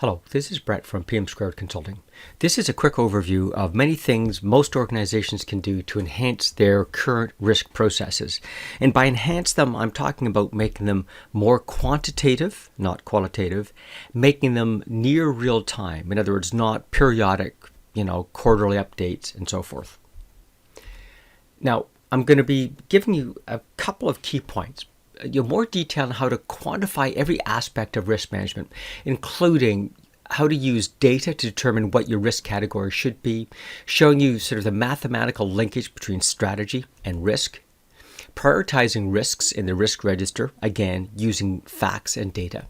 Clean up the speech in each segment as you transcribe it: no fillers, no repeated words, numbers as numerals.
Hello, this is Brett from PM2 Consulting. This is a quick overview of many things most organizations can do to enhance their current risk processes. And by enhance them, I'm talking about making them more quantitative, not qualitative, making them near real time. In other words, not periodic, quarterly updates and so forth. Now, I'm going to be giving you a couple of key points. More detail on how to quantify every aspect of risk management, including how to use data to determine what your risk category should be, showing you sort of the mathematical linkage between strategy and risk, prioritizing risks in the risk register, again, using facts and data,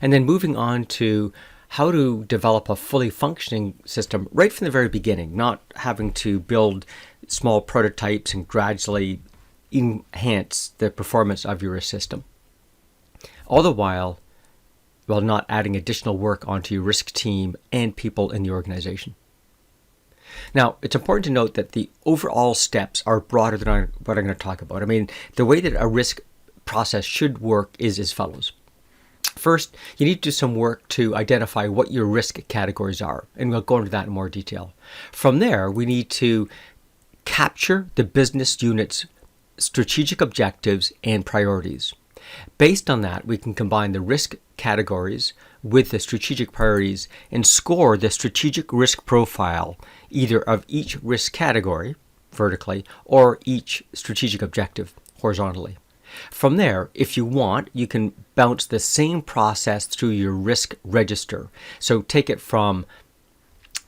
and then moving on to how to develop a fully functioning system right from the very beginning, not having to build small prototypes and gradually enhance the performance of your system, all the while not adding additional work onto your risk team and people in the organization. Now, it's important to note that the overall steps are broader than what I'm going to talk about. I mean, the way that a risk process should work is as follows. First, you need to do some work to identify what your risk categories are, and we'll go into that in more detail. From there, we need to capture the business unit's strategic objectives and priorities. Based on that, we can combine the risk categories with the strategic priorities and score the strategic risk profile either of each risk category vertically or each strategic objective horizontally. From there, if you want, you can bounce the same process through your risk register. So take it from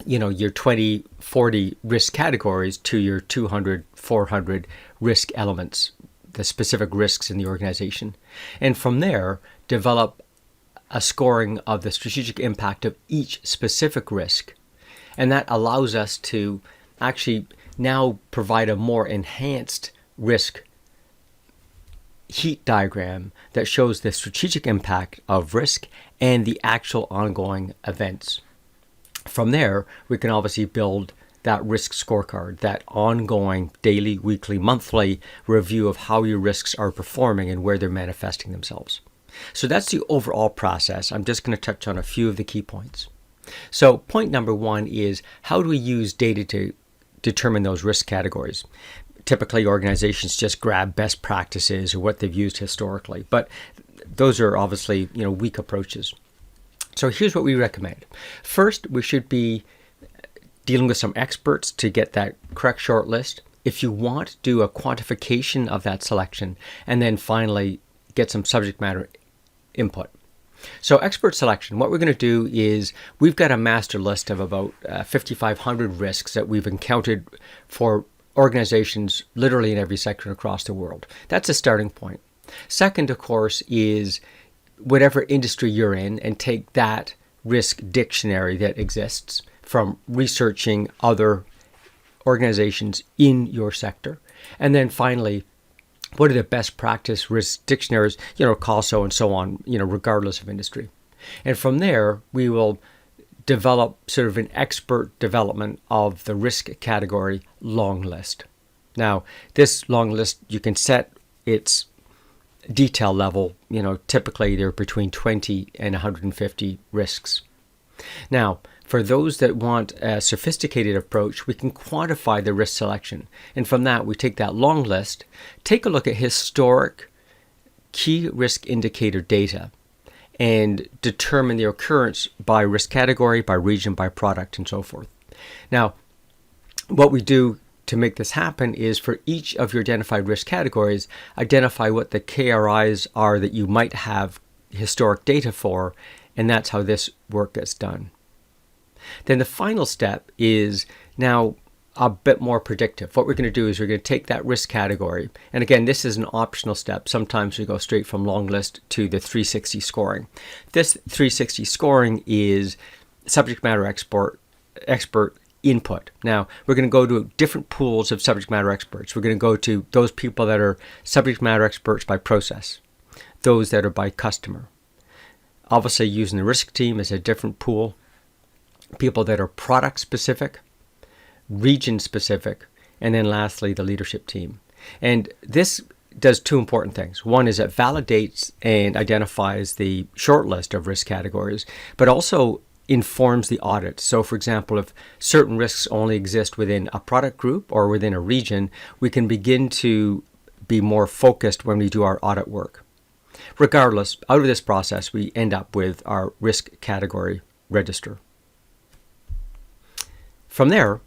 your 20, 40 risk categories to your 200, 400 risk elements, the specific risks in the organization. And from there, develop a scoring of the strategic impact of each specific risk. And that allows us to actually now provide a more enhanced risk heat diagram that shows the strategic impact of risk and the actual ongoing events. From there, we can obviously build that risk scorecard, that ongoing daily, weekly, monthly review of how your risks are performing and where they're manifesting themselves. So that's the overall process. I'm just going to touch on a few of the key points. So point number one is, how do we use data to determine those risk categories? Typically, organizations just grab best practices or what they've used historically, but those are obviously weak approaches. So here's what we recommend. First, we should be dealing with some experts to get that correct short list. If you want, do a quantification of that selection, and then finally get some subject matter input. So expert selection, what we're going to do is we've got a master list of about 5,500 risks that we've encountered for organizations literally in every sector across the world. That's a starting point. Second, of course, is whatever industry you're in and take that risk dictionary that exists from researching other organizations in your sector. And then finally, what are the best practice risk dictionaries, CALSO and so on, regardless of industry. And from there, we will develop sort of an expert development of the risk category long list. Now, this long list, you can set its detail level, typically they're between 20 and 150 risks. Now, for those that want a sophisticated approach, we can quantify the risk selection. And from that, we take that long list, take a look at historic key risk indicator data, and determine the occurrence by risk category, by region, by product, and so forth. Now, what we do to make this happen is for each of your identified risk categories, identify what the KRIs are that you might have historic data for, and that's how this work gets done. Then the final step is now a bit more predictive. What we're going to do is we're going to take that risk category, and again, this is an optional step. Sometimes we go straight from long list to the 360 scoring. This 360 scoring is subject matter expert input. Now, we're going to go to different pools of subject matter experts. We're going to go to those people that are subject matter experts by process, those that are by customer. Obviously, using the risk team is a different pool. People that are product specific, region specific, and then lastly, the leadership team. And this does two important things. One is it validates and identifies the short list of risk categories, but also informs the audit. So for example, if certain risks only exist within a product group or within a region, we can begin to be more focused when we do our audit work. Regardless, out of this process, we end up with our risk category register. From there,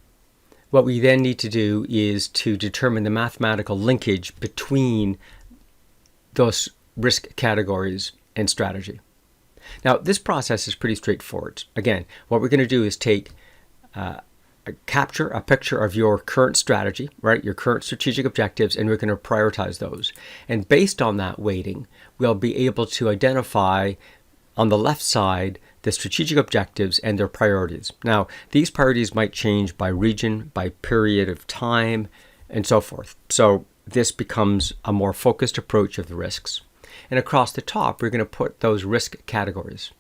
what we then need to do is to determine the mathematical linkage between those risk categories and strategy. Now, this process is pretty straightforward. Again, what we're going to do is capture a picture of your current strategy, right? Your current strategic objectives, and we're going to prioritize those. And based on that weighting, we'll be able to identify on the left side the strategic objectives and their priorities. Now, these priorities might change by region, by period of time, and so forth. So this becomes a more focused approach of the risks. And across the top, we're going to put those risk categories.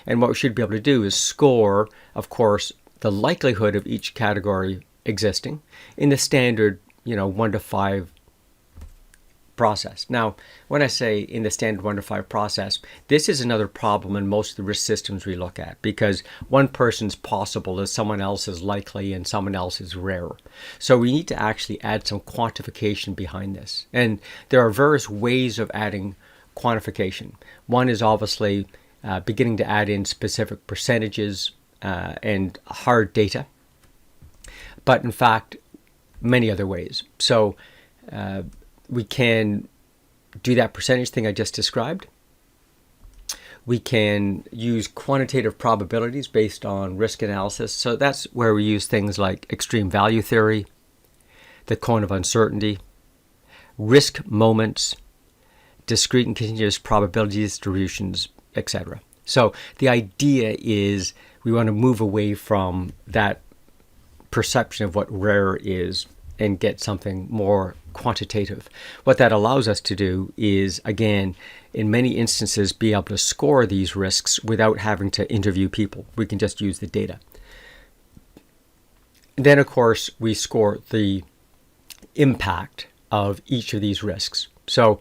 And what we should be able to do is score, of course, the likelihood of each category existing in the standard, 1 to 5 process. Now, when I say in the standard 1 to 5 process, this is another problem in most of the risk systems we look at, because one person's possible is someone else's likely and someone else's rare. So we need to actually add some quantification behind this. And there are various ways of adding quantification. One is obviously beginning to add in specific percentages and hard data, but in fact, many other ways. So we can do that percentage thing I just described. We can use quantitative probabilities based on risk analysis. So that's where we use things like extreme value theory, the cone of uncertainty, risk moments, discrete and continuous probability distributions, etc. So the idea is we want to move away from that perception of what rare is and get something more quantitative. What that allows us to do is, again, in many instances, be able to score these risks without having to interview people. We can just use the data. And then, of course, we score the impact of each of these risks. So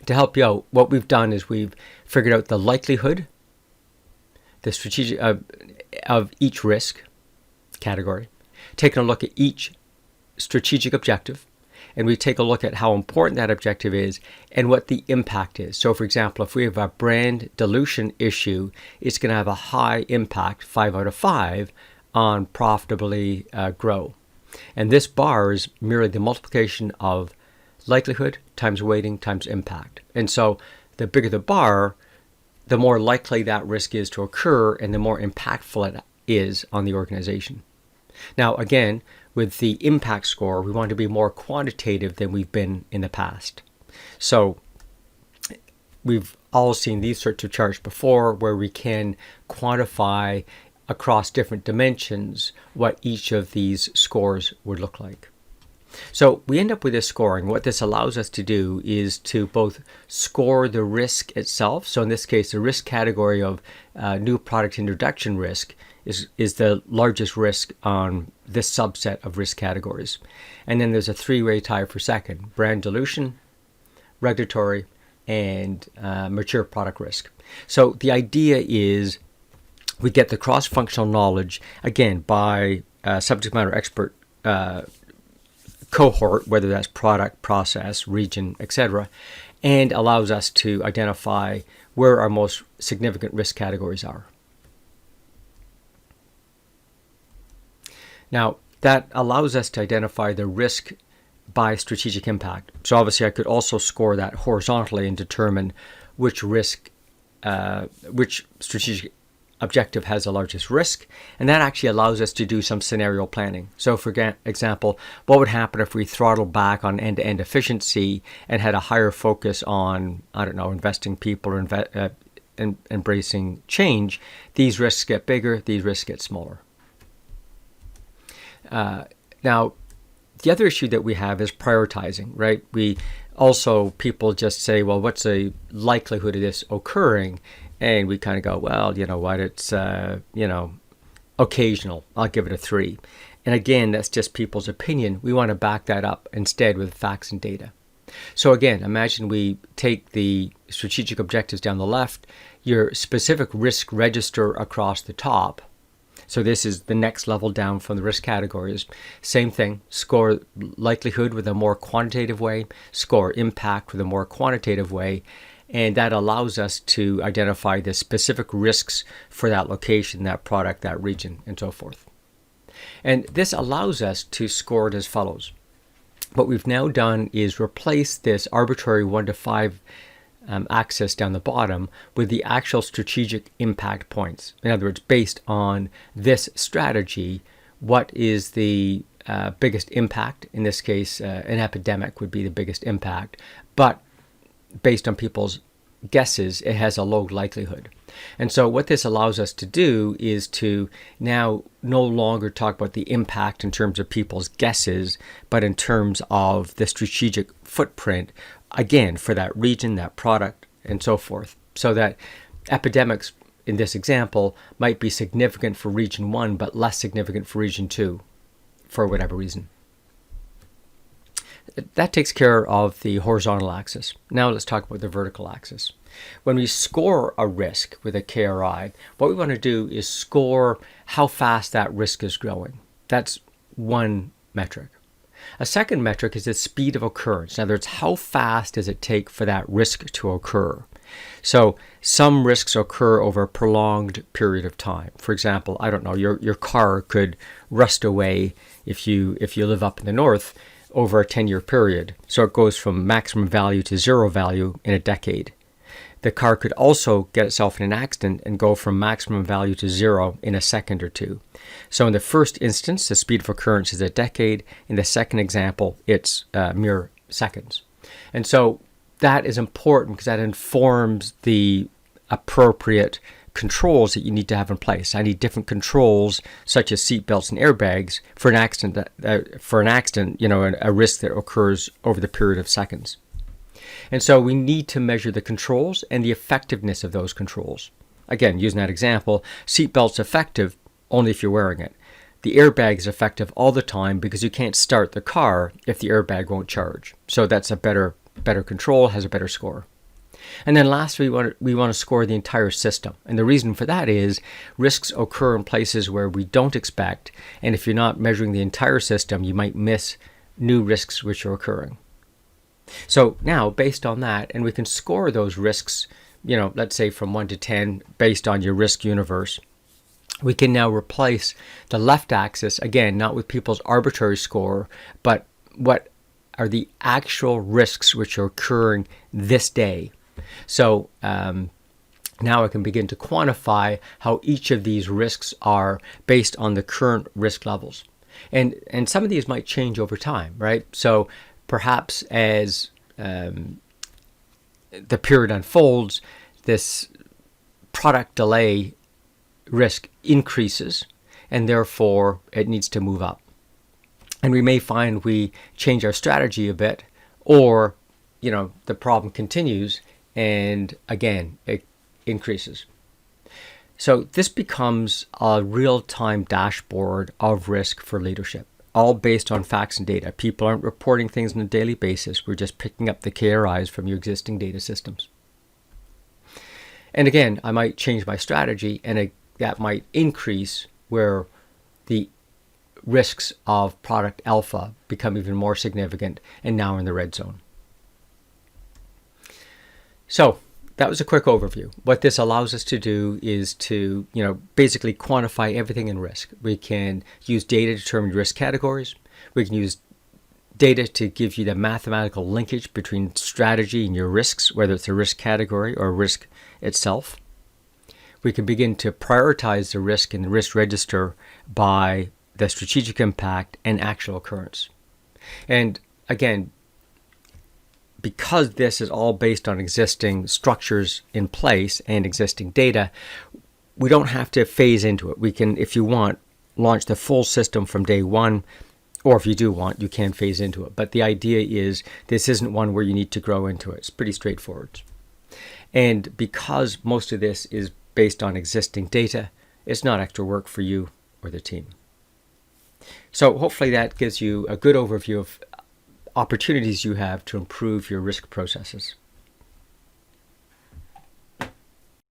to help you out, what we've done is we've figured out the likelihood, the strategic of each risk category, taken a look at each strategic objective, and we take a look at how important that objective is and what the impact is. So for example, if we have a brand dilution issue, it's going to have a high impact, 5 out of 5, on profitably grow. And this bar is merely the multiplication of likelihood times weighting times impact. And so the bigger the bar, the more likely that risk is to occur and the more impactful it is on the organization. Now, again, with the impact score, we want to be more quantitative than we've been in the past. So we've all seen these sorts of charts before where we can quantify across different dimensions what each of these scores would look like. So we end up with this scoring. What this allows us to do is to both score the risk itself. So in this case, the risk category of new product introduction risk is the largest risk on this subset of risk categories. And then there's a 3-way tie for second: brand dilution, regulatory, and mature product risk. So the idea is we get the cross-functional knowledge, again, by subject matter expert cohort, whether that's product, process, region, etc., and allows us to identify where our most significant risk categories are. Now, that allows us to identify the risk by strategic impact. So obviously I could also score that horizontally and determine which strategic objective has the largest risk, and that actually allows us to do some scenario planning. So for example, what would happen if we throttled back on end-to-end efficiency and had a higher focus on, investing people or embracing change? These risks get bigger, these risks get smaller. Now, the other issue that we have is prioritizing, right? People just say, well, what's the likelihood of this occurring? And we kind of go, well, you know what, it's, occasional. I'll give it a 3. And again, that's just people's opinion. We want to back that up instead with facts and data. So again, imagine we take the strategic objectives down the left, your specific risk register across the top. So this is the next level down from the risk categories. Same thing, score likelihood with a more quantitative way, score impact with a more quantitative way, and that allows us to identify the specific risks for that location, that product, that region, and so forth. And this allows us to score it as follows. What we've now done is replace this arbitrary 1 to 5 axis down the bottom with the actual strategic impact points. In other words, based on this strategy, what is the biggest impact? In this case, an epidemic would be the biggest impact, but based on people's guesses, it has a low likelihood. And so what this allows us to do is to now no longer talk about the impact in terms of people's guesses, but in terms of the strategic footprint, again, for that region, that product, and so forth. So that epidemics, in this example, might be significant for region 1, but less significant for region 2, for whatever reason. That takes care of the horizontal axis. Now let's talk about the vertical axis. When we score a risk with a KRI, what we want to do is score how fast that risk is growing. That's one metric. A second metric is the speed of occurrence. In other words, how fast does it take for that risk to occur? So some risks occur over a prolonged period of time. For example, I don't know, your car could rust away if you live up in the north over a 10-year period. So it goes from maximum value to zero value in a decade. The car could also get itself in an accident and go from maximum value to zero in a second or two. So in the first instance, the speed of occurrence is a decade. In the second example, it's mere seconds. And so that is important because that informs the appropriate controls that you need to have in place. I need different controls, such as seat belts and airbags, for an accident. A risk that occurs over the period of seconds. And so we need to measure the controls and the effectiveness of those controls. Again, using that example, seat belt's effective only if you're wearing it. The airbag is effective all the time because you can't start the car if the airbag won't charge. So that's a better control, has a better score. And then lastly, we want to score the entire system. And the reason for that is risks occur in places where we don't expect. And if you're not measuring the entire system, you might miss new risks which are occurring. So now, based on that, and we can score those risks, let's say from 1 to 10, based on your risk universe, we can now replace the left axis, again, not with people's arbitrary score, but what are the actual risks which are occurring this day. So now I can begin to quantify how each of these risks are based on the current risk levels. And some of these might change over time, right? So perhaps as the period unfolds, this product delay risk increases, and therefore it needs to move up. And we may find we change our strategy a bit, or the problem continues, and again it increases. So this becomes a real-time dashboard of risk for leadership, all based on facts and data. People aren't reporting things on a daily basis. We're just picking up the KRIs from your existing data systems. And again, I might change my strategy, and that might increase where the risks of product alpha become even more significant and now in the red zone. So that was a quick overview. What this allows us to do is to, basically quantify everything in risk. We can use data to determine risk categories. We can use data to give you the mathematical linkage between strategy and your risks, whether it's a risk category or risk itself. We can begin to prioritize the risk in the risk register by the strategic impact and actual occurrence. And again, because this is all based on existing structures in place and existing data, we don't have to phase into it. We can, if you want, launch the full system from day one, or if you do want, you can phase into it. But the idea is this isn't one where you need to grow into it. It's pretty straightforward. And because most of this is based on existing data, it's not extra work for you or the team. So hopefully that gives you a good overview of opportunities you have to improve your risk processes.